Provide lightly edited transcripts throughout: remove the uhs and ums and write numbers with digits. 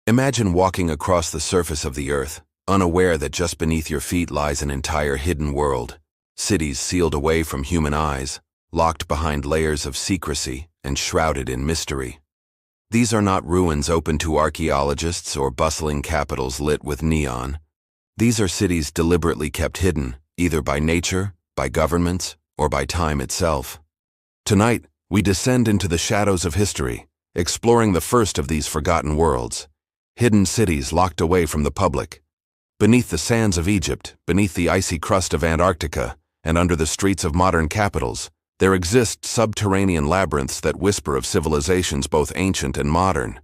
Imagine walking across the surface of the earth, unaware that just beneath your feet lies an entire hidden world, cities sealed away from human eyes, locked behind layers of secrecy and shrouded in mystery. These are not ruins open to archaeologists or bustling capitals lit with neon. These are cities deliberately kept hidden, either by nature, by governments, or by time itself. Tonight, we descend into the shadows of history, exploring the first of these forgotten worlds. Hidden cities locked away from the public. Beneath the sands of Egypt, beneath the icy crust of Antarctica, and under the streets of modern capitals, there exist subterranean labyrinths that whisper of civilizations both ancient and modern.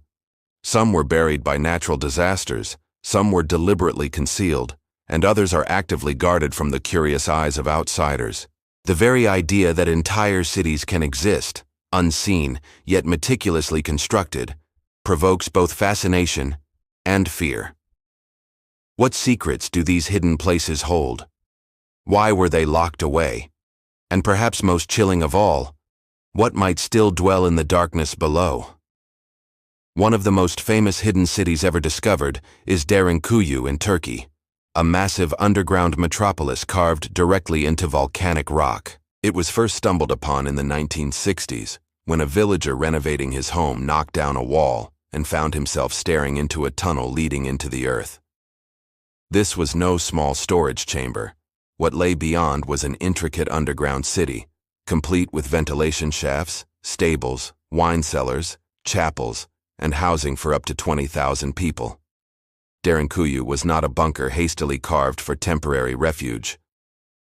Some were buried by natural disasters, some were deliberately concealed, and others are actively guarded from the curious eyes of outsiders. The very idea that entire cities can exist, unseen, yet meticulously constructed, provokes both fascination and fear. What secrets do these hidden places hold? Why were they locked away? And perhaps most chilling of all, what might still dwell in the darkness below? One of the most famous hidden cities ever discovered is Derinkuyu in Turkey, a massive underground metropolis carved directly into volcanic rock. It was first stumbled upon in the 1960s, when a villager renovating his home knocked down a wall and found himself staring into a tunnel leading into the earth. This was no small storage chamber. What lay beyond was an intricate underground city, complete with ventilation shafts, stables, wine cellars, chapels, and housing for up to 20,000 people. Derinkuyu was not a bunker hastily carved for temporary refuge.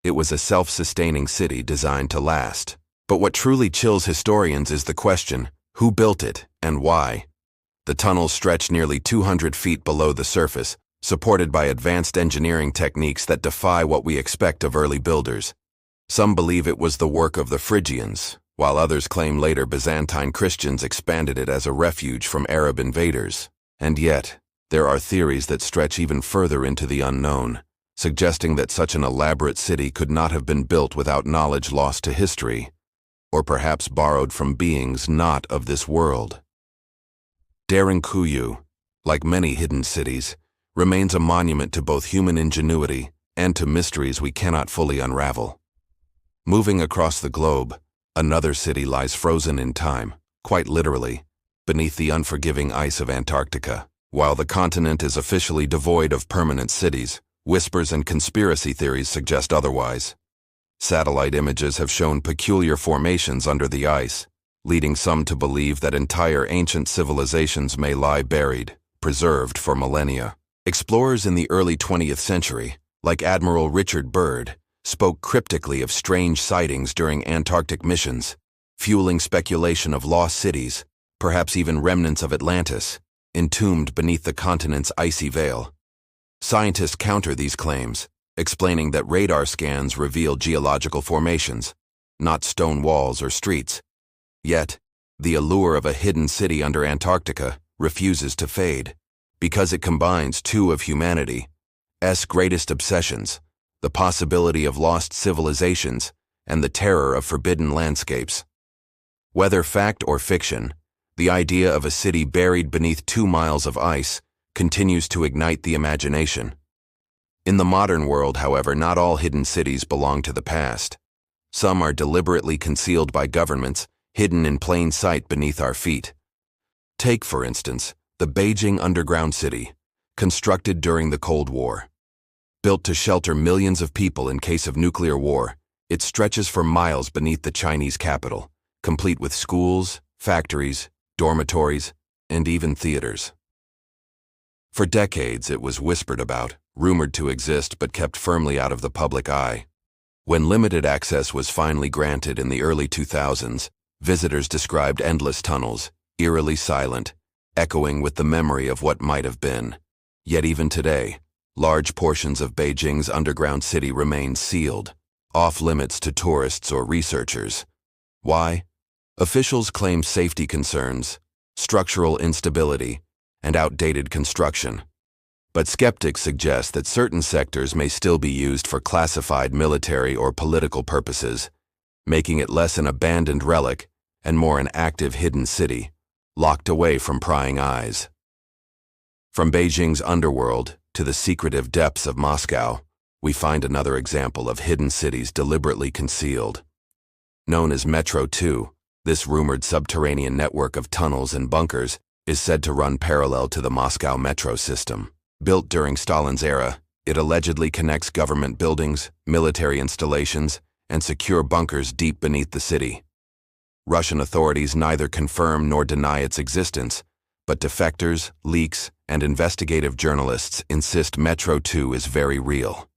It was a self-sustaining city designed to last. But what truly chills historians is the question, who built it and why? The tunnels stretch nearly 200 feet below the surface, supported by advanced engineering techniques that defy what we expect of early builders. Some believe it was the work of the Phrygians, while others claim later Byzantine Christians expanded it as a refuge from Arab invaders. And yet, there are theories that stretch even further into the unknown, suggesting that such an elaborate city could not have been built without knowledge lost to history, or perhaps borrowed from beings not of this world. Derinkuyu, like many hidden cities, remains a monument to both human ingenuity and to mysteries we cannot fully unravel. Moving across the globe, another city lies frozen in time, quite literally, beneath the unforgiving ice of Antarctica. While the continent is officially devoid of permanent cities, whispers and conspiracy theories suggest otherwise. Satellite images have shown peculiar formations under the ice, leading some to believe that entire ancient civilizations may lie buried, preserved for millennia. Explorers in the early 20th century, like Admiral Richard Byrd, spoke cryptically of strange sightings during Antarctic missions, fueling speculation of lost cities, perhaps even remnants of Atlantis, entombed beneath the continent's icy veil. Scientists counter these claims, explaining that radar scans reveal geological formations, not stone walls or streets. Yet, the allure of a hidden city under Antarctica refuses to fade, because it combines two of humanity's greatest obsessions, the possibility of lost civilizations and the terror of forbidden landscapes. Whether fact or fiction, the idea of a city buried beneath 2 miles of ice continues to ignite the imagination. In the modern world, however, not all hidden cities belong to the past. Some are deliberately concealed by governments, hidden in plain sight beneath our feet. Take, for instance, the Beijing underground city, constructed during the Cold War. Built to shelter millions of people in case of nuclear war, it stretches for miles beneath the Chinese capital, complete with schools, factories, dormitories, and even theaters. For decades it was whispered about, rumored to exist but kept firmly out of the public eye. When limited access was finally granted in the early 2000s, visitors described endless tunnels, eerily silent, echoing with the memory of what might have been. Yet even today, large portions of Beijing's underground city remain sealed, off-limits to tourists or researchers. Why? Officials claim safety concerns, structural instability, and outdated construction. But skeptics suggest that certain sectors may still be used for classified military or political purposes, making it less an abandoned relic and more an active hidden city, locked away from prying eyes. From Beijing's underworld to the secretive depths of Moscow, we find another example of hidden cities deliberately concealed. Known as Metro 2, this rumored subterranean network of tunnels and bunkers is said to run parallel to the Moscow metro system. Built during Stalin's era, it allegedly connects government buildings, military installations, and secure bunkers deep beneath the city. Russian authorities neither confirm nor deny its existence, but defectors, leaks, and investigative journalists insist Metro 2 is very real.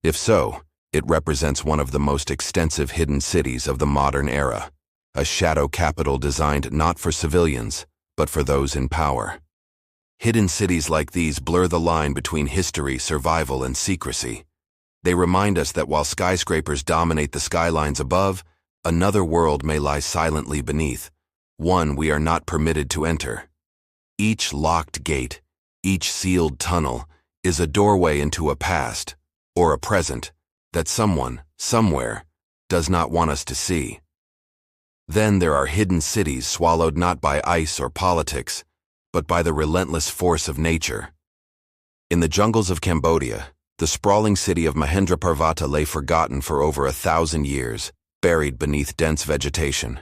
If so, it represents one of the most extensive hidden cities of the modern era, a shadow capital designed not for civilians, but for those in power. Hidden cities like these blur the line between history, survival, and secrecy. They remind us that while skyscrapers dominate the skylines above, another world may lie silently beneath, one we are not permitted to enter. Each locked gate, each sealed tunnel, is a doorway into a past, or a present, that someone, somewhere, does not want us to see. Then there are hidden cities swallowed not by ice or politics, but by the relentless force of nature. In the jungles of Cambodia, the sprawling city of Mahendraparvata lay forgotten for over 1,000 years, buried beneath dense vegetation.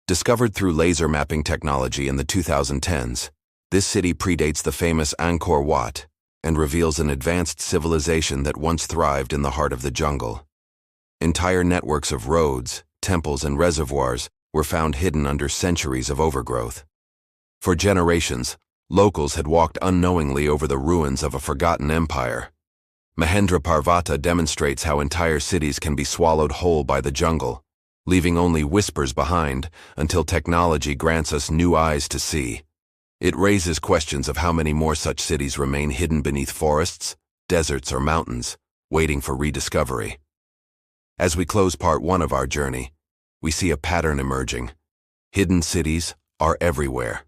Discovered through laser mapping technology in the 2010s, this city predates the famous Angkor Wat and reveals an advanced civilization that once thrived in the heart of the jungle. Entire networks of roads, temples, and reservoirs were found hidden under centuries of overgrowth. For generations, locals had walked unknowingly over the ruins of a forgotten empire. Mahendraparvata demonstrates how entire cities can be swallowed whole by the jungle, leaving only whispers behind until technology grants us new eyes to see. It raises questions of how many more such cities remain hidden beneath forests, deserts, or mountains, waiting for rediscovery. As we close part 1 of our journey, we see a pattern emerging. Hidden cities are everywhere.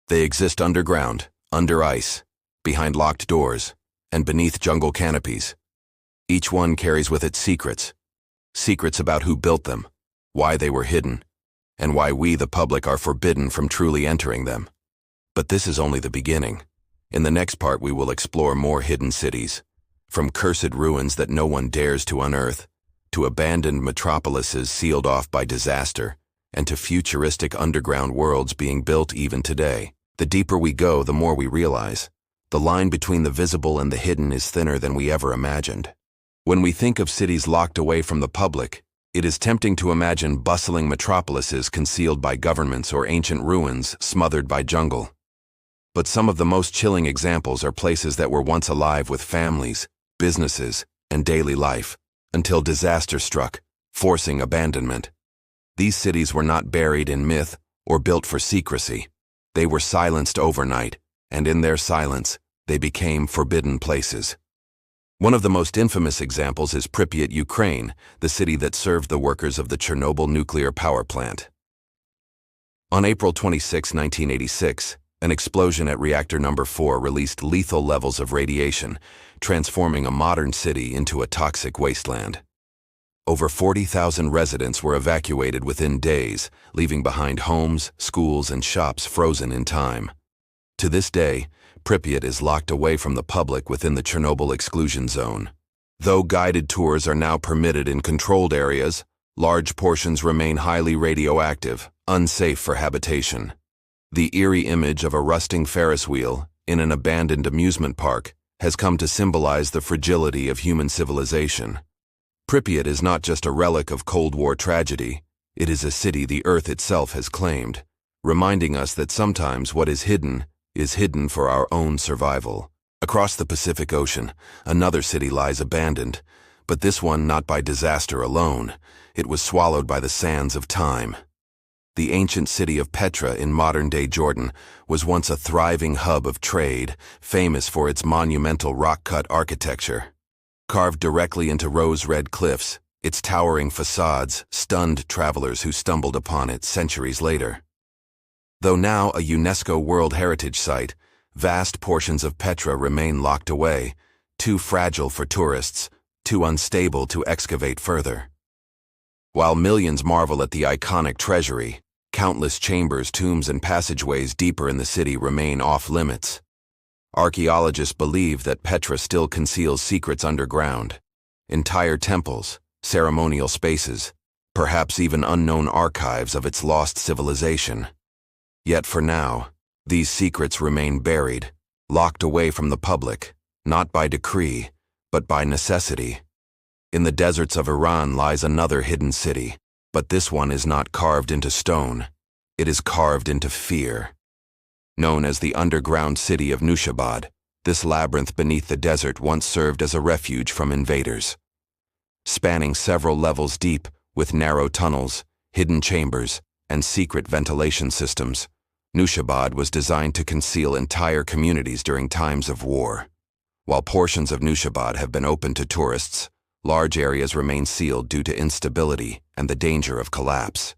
They exist underground, under ice, behind locked doors, and beneath jungle canopies. Each one carries with it secrets about who built them, why they were hidden, and why we, the public, are forbidden from truly entering them. But this is only the beginning. In the next part, we will explore more hidden cities, from cursed ruins that no one dares to unearth, to abandoned metropolises sealed off by disaster, and to futuristic underground worlds being built even today. The deeper we go, the more we realize the line between the visible and the hidden is thinner than we ever imagined. When we think of cities locked away from the public, it is tempting to imagine bustling metropolises concealed by governments or ancient ruins smothered by jungle. But some of the most chilling examples are places that were once alive with families, businesses, and daily life, until disaster struck, forcing abandonment. These cities were not buried in myth or built for secrecy. They were silenced overnight, and in their silence, they became forbidden places. One of the most infamous examples is Pripyat, Ukraine, the city that served the workers of the Chernobyl nuclear power plant. On April 26, 1986, an explosion at reactor number 4 released lethal levels of radiation, transforming a modern city into a toxic wasteland. Over 40,000 residents were evacuated within days, leaving behind homes, schools, and shops frozen in time. To this day, Pripyat is locked away from the public within the Chernobyl exclusion zone. Though guided tours are now permitted in controlled areas, large portions remain highly radioactive, unsafe for habitation. The eerie image of a rusting Ferris wheel in an abandoned amusement park has come to symbolize the fragility of human civilization. Pripyat is not just a relic of Cold War tragedy, it is a city the Earth itself has claimed, reminding us that sometimes what is hidden for our own survival. Across the Pacific Ocean, another city lies abandoned, but this one not by disaster alone. It was swallowed by the sands of time. The ancient city of Petra in modern-day Jordan was once a thriving hub of trade, famous for its monumental rock-cut architecture. Carved directly into rose-red cliffs, its towering facades stunned travelers who stumbled upon it centuries later. Though now a UNESCO World Heritage Site, vast portions of Petra remain locked away, too fragile for tourists, too unstable to excavate further. While millions marvel at the iconic treasury, countless chambers, tombs, and passageways deeper in the city remain off-limits. Archaeologists believe that Petra still conceals secrets underground. Entire temples, ceremonial spaces, perhaps even unknown archives of its lost civilization. Yet for now, these secrets remain buried, locked away from the public, not by decree, but by necessity. In the deserts of Iran lies another hidden city, but this one is not carved into stone. It is carved into fear. Known as the underground city of Nushabad, this labyrinth beneath the desert once served as a refuge from invaders. Spanning several levels deep, with narrow tunnels, hidden chambers, and secret ventilation systems, Nushabad was designed to conceal entire communities during times of war. While portions of Nushabad have been open to tourists, large areas remain sealed due to instability and the danger of collapse.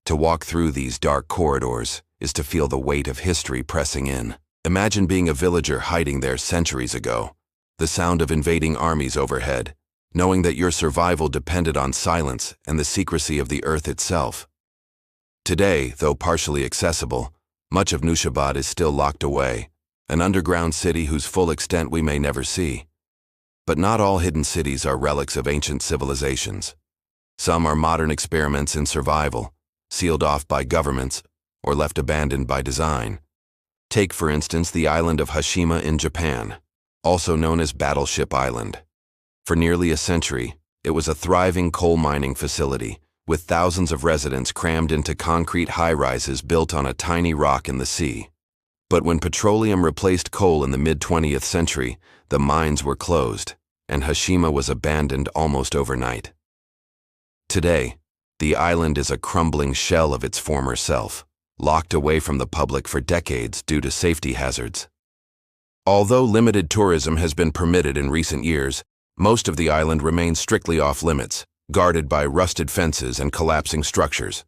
To walk through these dark corridors is to feel the weight of history pressing in. Imagine being a villager hiding there centuries ago, the sound of invading armies overhead, knowing that your survival depended on silence and the secrecy of the earth itself. Today, though partially accessible, much of Nushabad is still locked away, an underground city whose full extent we may never see. But not all hidden cities are relics of ancient civilizations. Some are modern experiments in survival, sealed off by governments or left abandoned by design. Take, for instance, the island of Hashima in Japan, also known as Battleship Island. For nearly a century, it was a thriving coal mining facility, with thousands of residents crammed into concrete high-rises built on a tiny rock in the sea. But when petroleum replaced coal in the mid-20th century, the mines were closed, and Hashima was abandoned almost overnight. Today, the island is a crumbling shell of its former self, locked away from the public for decades due to safety hazards. Although limited tourism has been permitted in recent years, most of the island remains strictly off-limits, guarded by rusted fences and collapsing structures.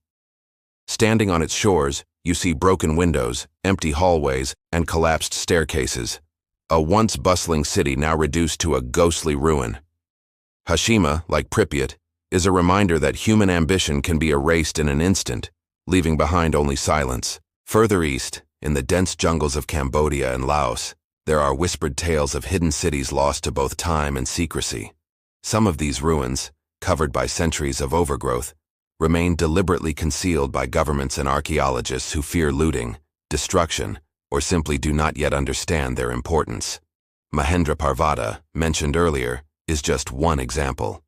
Standing on its shores, you see broken windows, empty hallways, and collapsed staircases. A once bustling city now reduced to a ghostly ruin. Hashima, like Pripyat, is a reminder that human ambition can be erased in an instant, leaving behind only silence. Further east, in the dense jungles of Cambodia and Laos, there are whispered tales of hidden cities lost to both time and secrecy. Some of these ruins, covered by centuries of overgrowth, remain deliberately concealed by governments and archaeologists who fear looting, destruction, or simply do not yet understand their importance. Mahendra Parvata, mentioned earlier, is just one example.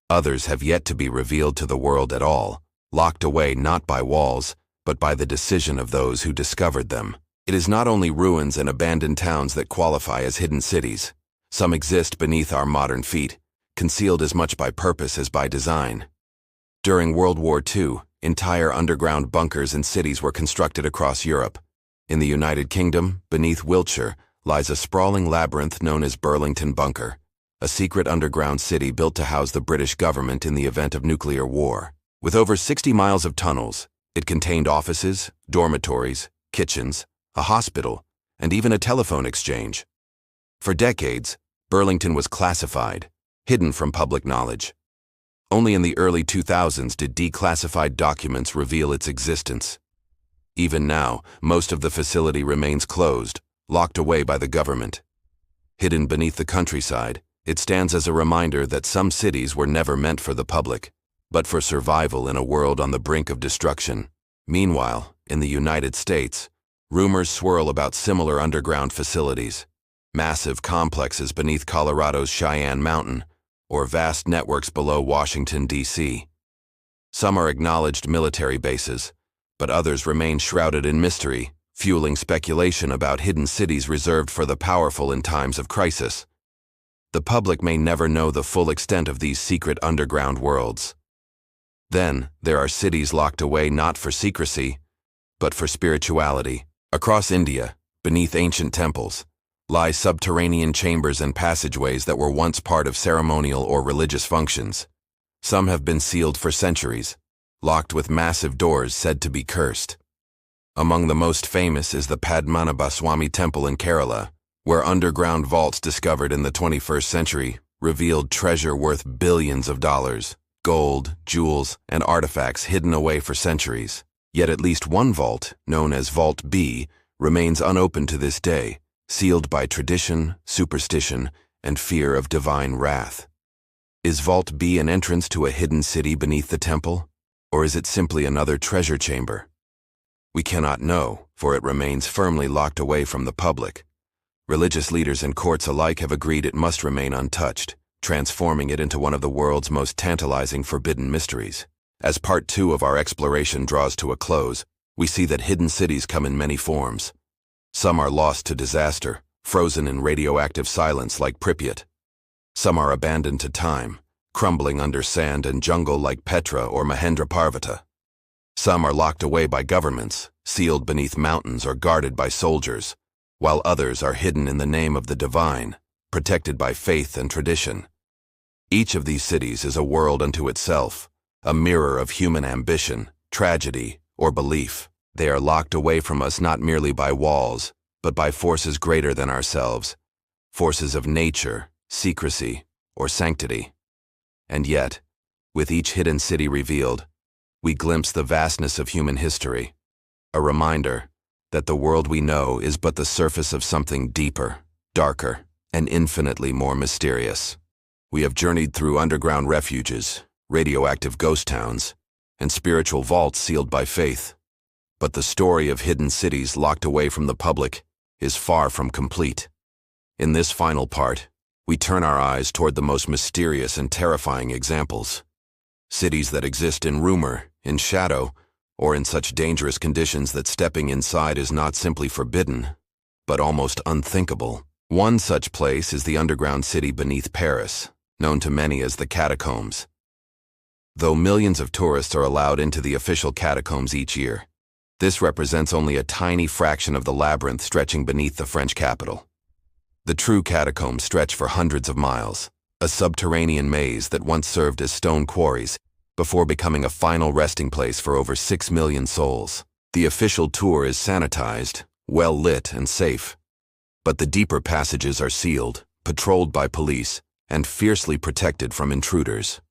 Others have yet to be revealed to the world at all, locked away not by walls, but by the decision of those who discovered them. It is not only ruins and abandoned towns that qualify as hidden cities. Some exist beneath our modern feet, concealed as much by purpose as by design. During World War II, entire underground bunkers and cities were constructed across Europe. In the United Kingdom, beneath Wiltshire, lies a sprawling labyrinth known as Burlington Bunker, a secret underground city built to house the British government in the event of nuclear war. With over 60 miles of tunnels, it contained offices, dormitories, kitchens, a hospital, and even a telephone exchange. For decades, Burlington was classified, hidden from public knowledge. Only in the early 2000s did declassified documents reveal its existence. Even now, most of the facility remains closed, locked away by the government. Hidden beneath the countryside, it stands as a reminder that some cities were never meant for the public, but for survival in a world on the brink of destruction. Meanwhile, in the United States, rumors swirl about similar underground facilities, massive complexes beneath Colorado's Cheyenne Mountain, or vast networks below Washington, D.C. Some are acknowledged military bases, but others remain shrouded in mystery, fueling speculation about hidden cities reserved for the powerful in times of crisis. The public may never know the full extent of these secret underground worlds. Then, there are cities locked away not for secrecy, but for spirituality. Across India, beneath ancient temples, lie subterranean chambers and passageways that were once part of ceremonial or religious functions. Some have been sealed for centuries, locked with massive doors said to be cursed. Among the most famous is the Padmanabhaswamy Temple in Kerala, where underground vaults discovered in the 21st century revealed treasure worth billions of dollars, gold, jewels, and artifacts hidden away for centuries. Yet at least one vault, known as Vault B, remains unopened to this day, sealed by tradition, superstition, and fear of divine wrath. Is Vault B an entrance to a hidden city beneath the temple, or is it simply another treasure chamber? We cannot know, for it remains firmly locked away from the public. Religious leaders and courts alike have agreed it must remain untouched, transforming it into one of the world's most tantalizing forbidden mysteries. As part 2 of our exploration draws to a close, we see that hidden cities come in many forms. Some are lost to disaster, frozen in radioactive silence like Pripyat. Some are abandoned to time, crumbling under sand and jungle like Petra or Mahendraparvata. Some are locked away by governments, sealed beneath mountains or guarded by soldiers, while others are hidden in the name of the divine, protected by faith and tradition. Each of these cities is a world unto itself, a mirror of human ambition, tragedy, or belief. They are locked away from us not merely by walls, but by forces greater than ourselves, forces of nature, secrecy, or sanctity. And yet, with each hidden city revealed, we glimpse the vastness of human history, a reminder that the world we know is but the surface of something deeper, darker, and infinitely more mysterious. We have journeyed through underground refuges, radioactive ghost towns, and spiritual vaults sealed by faith. But the story of hidden cities locked away from the public is far from complete. In this final part, we turn our eyes toward the most mysterious and terrifying examples. Cities that exist in rumor, in shadow, or in such dangerous conditions that stepping inside is not simply forbidden, but almost unthinkable. One such place is the underground city beneath Paris, known to many as the Catacombs. Though millions of tourists are allowed into the official catacombs each year, this represents only a tiny fraction of the labyrinth stretching beneath the French capital. The true catacombs stretch for hundreds of miles, a subterranean maze that once served as stone quarries before becoming a final resting place for over 6 million souls. The official tour is sanitized, well lit, and safe. But the deeper passages are sealed, patrolled by police, and fiercely protected from intruders.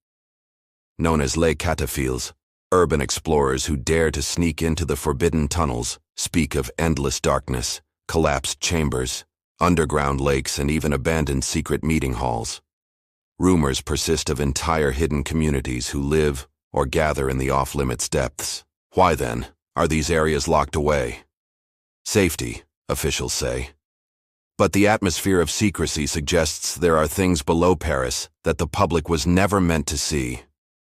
Known as les cataphiles, urban explorers who dare to sneak into the forbidden tunnels speak of endless darkness, collapsed chambers, underground lakes, and even abandoned secret meeting halls. Rumors persist of entire hidden communities who live or gather in the off-limits depths. Why then are these areas locked away? Safety, officials say. But the atmosphere of secrecy suggests there are things below Paris that the public was never meant to see.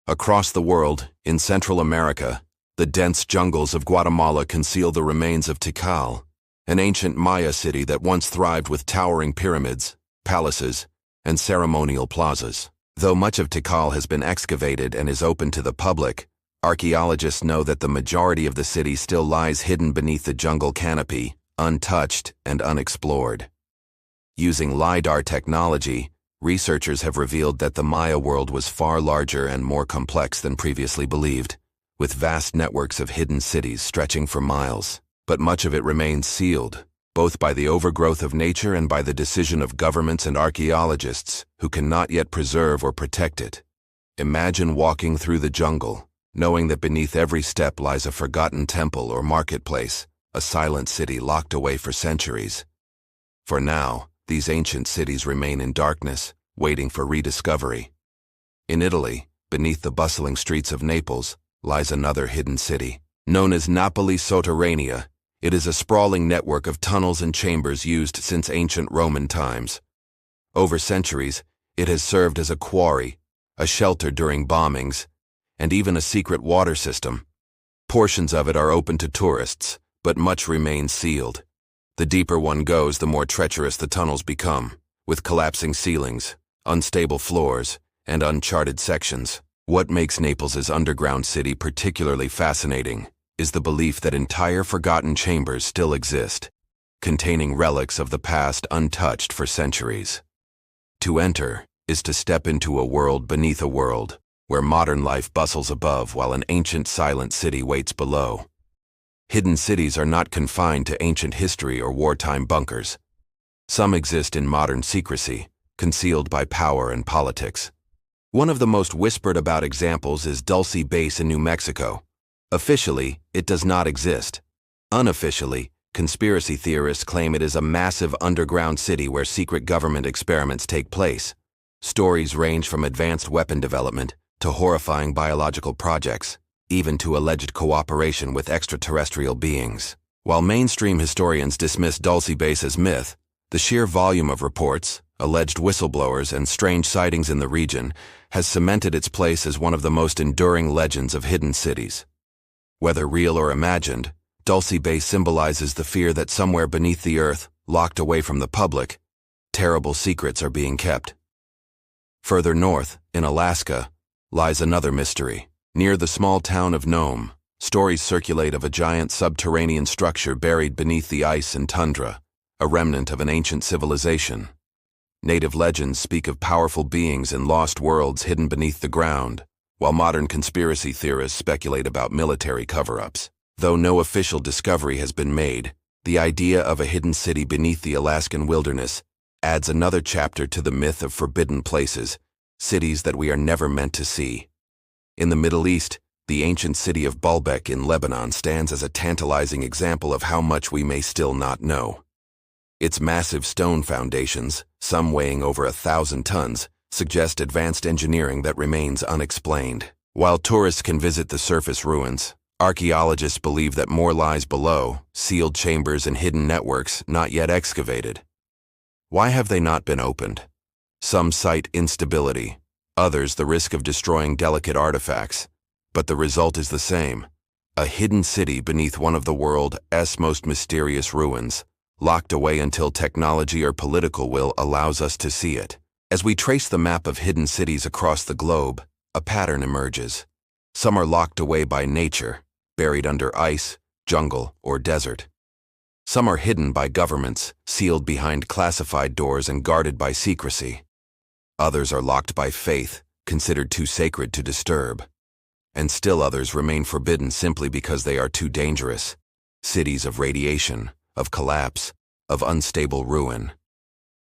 Across the world, in Central America, the dense jungles of Guatemala conceal the remains of Tikal, an ancient Maya city that once thrived with towering pyramids, palaces, and ceremonial plazas. Though much of Tikal has been excavated and is open to the public, archaeologists know that the majority of the city still lies hidden beneath the jungle canopy, untouched and unexplored. Using LiDAR technology, researchers have revealed that the Maya world was far larger and more complex than previously believed, with vast networks of hidden cities stretching for miles. But much of it remains sealed, both by the overgrowth of nature and by the decision of governments and archaeologists who cannot yet preserve or protect it. Imagine walking through the jungle, knowing that beneath every step lies a forgotten temple or marketplace, a silent city locked away for centuries. For now, these ancient cities remain in darkness, waiting for rediscovery. In Italy, beneath the bustling streets of Naples, lies another hidden city. Known as Napoli Sotterranea, it is a sprawling network of tunnels and chambers used since ancient Roman times. Over centuries, it has served as a quarry, a shelter during bombings, and even a secret water system. Portions of it are open to tourists, but much remains sealed. The deeper one goes, the more treacherous the tunnels become, with collapsing ceilings, unstable floors, and uncharted sections. What makes Naples' underground city particularly fascinating is the belief that entire forgotten chambers still exist, containing relics of the past untouched for centuries. To enter is to step into a world beneath a world, where modern life bustles above while an ancient silent city waits below. Hidden cities are not confined to ancient history or wartime bunkers. Some exist in modern secrecy, concealed by power and politics. One of the most whispered about examples is Dulce Base in New Mexico. Officially, it does not exist. Unofficially, conspiracy theorists claim it is a massive underground city where secret government experiments take place. Stories range from advanced weapon development to horrifying biological projects, even to alleged cooperation with extraterrestrial beings. While mainstream historians dismiss Dulce Base as myth, the sheer volume of reports, alleged whistleblowers, and strange sightings in the region has cemented its place as one of the most enduring legends of hidden cities. Whether real or imagined, Dulce Base symbolizes the fear that somewhere beneath the earth, locked away from the public, terrible secrets are being kept. Further north, in Alaska, lies another mystery. Near the small town of Nome, stories circulate of a giant subterranean structure buried beneath the ice and tundra, a remnant of an ancient civilization. Native legends speak of powerful beings in lost worlds hidden beneath the ground, while modern conspiracy theorists speculate about military cover-ups. Though no official discovery has been made, the idea of a hidden city beneath the Alaskan wilderness adds another chapter to the myth of forbidden places, cities that we are never meant to see. In the Middle East, the ancient city of Baalbek in Lebanon stands as a tantalizing example of how much we may still not know. Its massive stone foundations, some weighing over 1,000 tons, suggest advanced engineering that remains unexplained. While tourists can visit the surface ruins, archaeologists believe that more lies below, sealed chambers and hidden networks not yet excavated. Why have they not been opened? Some cite instability, others the risk of destroying delicate artifacts, but the result is the same: a hidden city beneath one of the world's most mysterious ruins, locked away until technology or political will allows us to see it. As we trace the map of hidden cities across the globe, a pattern emerges. Some are locked away by nature, buried under ice, jungle, or desert. Some are hidden by governments, sealed behind classified doors and guarded by secrecy. Others are locked by faith, considered too sacred to disturb. And still others remain forbidden simply because they are too dangerous. Cities of radiation, of collapse, of unstable ruin.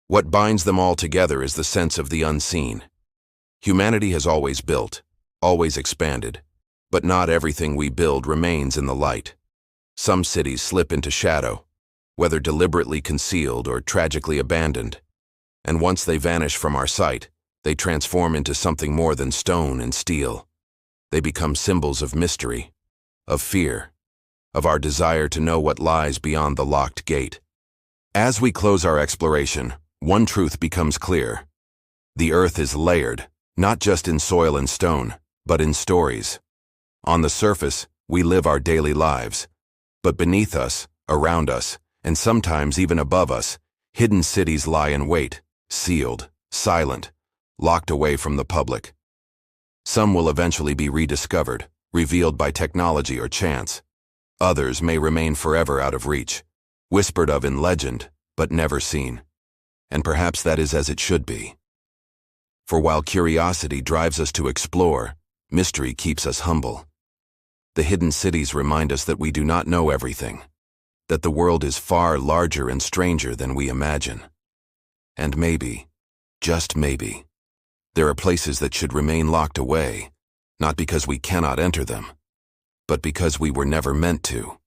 What binds them all together is the sense of the unseen. Humanity has always built, always expanded, but not everything we build remains in the light. Some cities slip into shadow, whether deliberately concealed or tragically abandoned, and once they vanish from our sight, they transform into something more than stone and steel. They become symbols of mystery, of fear, of our desire to know what lies beyond the locked gate. As we close our exploration, one truth becomes clear. The earth is layered, not just in soil and stone, but in stories. On the surface, we live our daily lives, but beneath us, around us, and sometimes even above us, hidden cities lie in wait, sealed, silent, locked away from the public. Some will eventually be rediscovered, revealed by technology or chance. Others may remain forever out of reach, whispered of in legend, but never seen. And perhaps that is as it should be. For while curiosity drives us to explore, mystery keeps us humble. The hidden cities remind us that we do not know everything, that the world is far larger and stranger than we imagine. And maybe, just maybe, there are places that should remain locked away, not because we cannot enter them, but because we were never meant to.